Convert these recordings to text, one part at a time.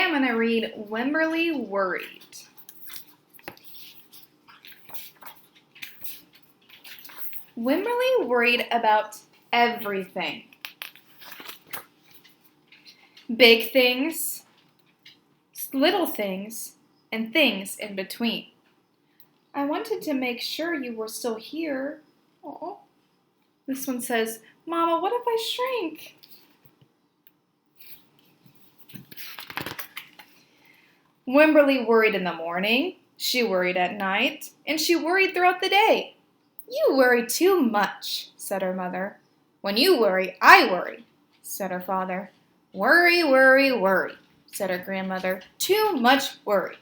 I'm going to read Wemberly Worried. Wemberly worried about everything. Big things, little things, and things in between. I wanted to make sure you were still here. Aww. This one says, Mama, what if I shrink? Wemberly worried in the morning, she worried at night, and she worried throughout the day. You worry too much, said her mother. When you worry, I worry, said her father. Worry, worry, worry, said her grandmother. Too much worry.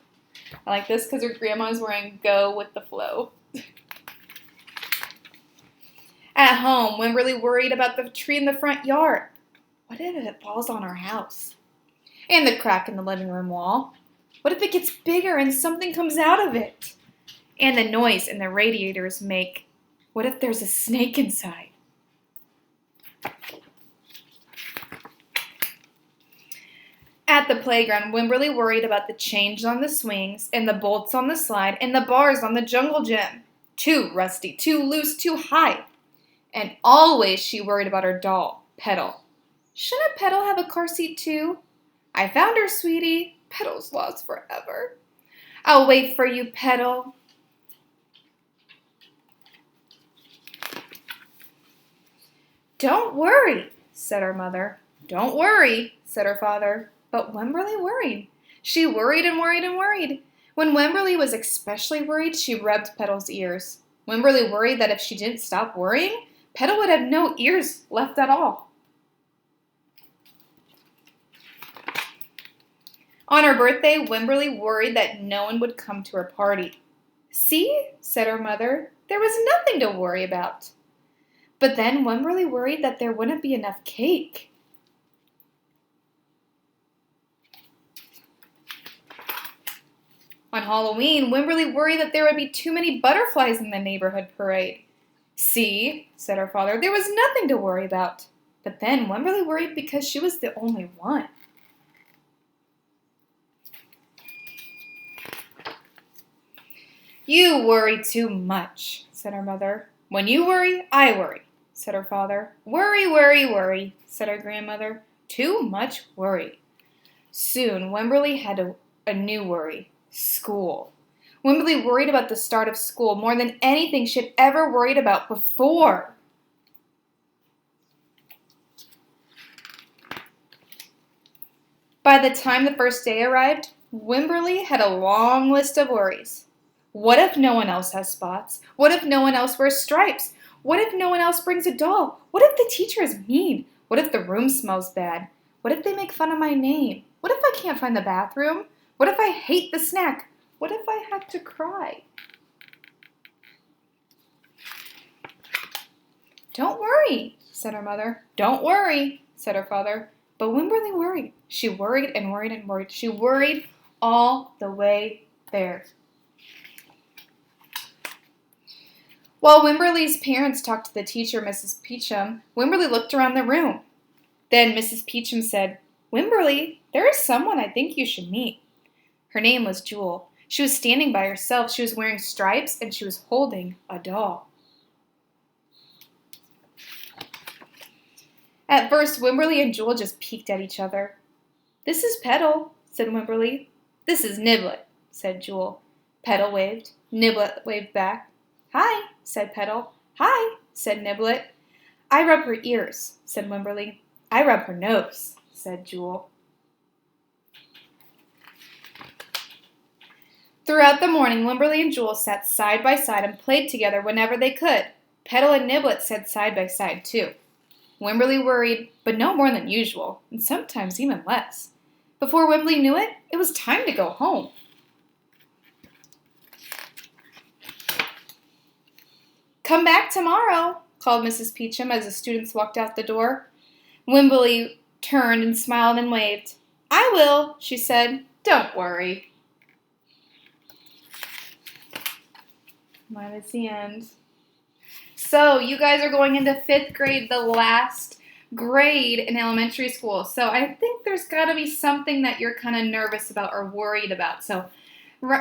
I like this because her grandma's wearing Go with the Flow. At home, Wemberly worried about the tree in the front yard. What if it falls on our house? And the crack in the living room wall. What if it gets bigger and something comes out of it? And the noise in the radiators make. What if there's a snake inside? At the playground, Wemberly worried about the chains on the swings, and the bolts on the slide, and the bars on the jungle gym. Too rusty, too loose, too high. And always she worried about her doll, Petal. Shouldn't Petal have a car seat too? I found her, sweetie. Petal's lost forever. I'll wait for you, Petal. Don't worry, said her mother. Don't worry, said her father. But Wemberly worried. She worried and worried and worried. When Wemberly was especially worried, she rubbed Petal's ears. Wemberly worried that if she didn't stop worrying, Petal would have no ears left at all. On her birthday, Wemberly worried that no one would come to her party. See, said her mother, there was nothing to worry about. But then Wemberly worried that there wouldn't be enough cake. On Halloween, Wemberly worried that there would be too many butterflies in the neighborhood parade. See, said her father, there was nothing to worry about. But then Wemberly worried because she was the only one. You worry too much, said her mother. When you worry, I worry, said her father. Worry, worry, worry, said her grandmother. Too much worry. Soon, Wemberly had a new worry. School. Wemberly worried about the start of school more than anything she'd ever worried about before. By the time the first day arrived, Wemberly had a long list of worries. What if no one else has spots? What if no one else wears stripes? What if no one else brings a doll? What if the teacher is mean? What if the room smells bad? What if they make fun of my name? What if I can't find the bathroom? What if I hate the snack? What if I had to cry? Don't worry, said her mother. Don't worry, said her father. But Wemberly worried. She worried and worried and worried. She worried all the way there. While Wemberly's parents talked to the teacher, Mrs. Peachum, Wemberly looked around the room. Then Mrs. Peachum said, Wemberly, there is someone I think you should meet. Her name was Jewel. She was standing by herself. She was wearing stripes, and she was holding a doll. At first, Wemberly and Jewel just peeked at each other. This is Petal, said Wemberly. This is Niblet, said Jewel. Petal waved. Niblet waved back. Hi, said Petal. Hi, said Niblet. I rub her ears, said Wemberly. I rub her nose, said Jewel. Throughout the morning, Wemberly and Jewel sat side by side and played together whenever they could. Petal and Niblet sat side by side, too. Wemberly worried, but no more than usual, and sometimes even less. Before Wemberly knew it, it was time to go home. Come back tomorrow, called Mrs. Peachum as the students walked out the door. Wemberly turned and smiled and waved. I will, she said. Don't worry. Mine is the end. So, you guys are going into 5th grade, the last grade in elementary school. So I think there's got to be something that you're kind of nervous about or worried about. So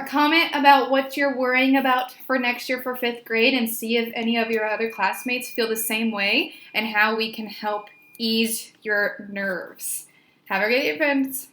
comment about what you're worrying about for next year for 5th grade and see if any of your other classmates feel the same way and how we can help ease your nerves. Have a great day, friends.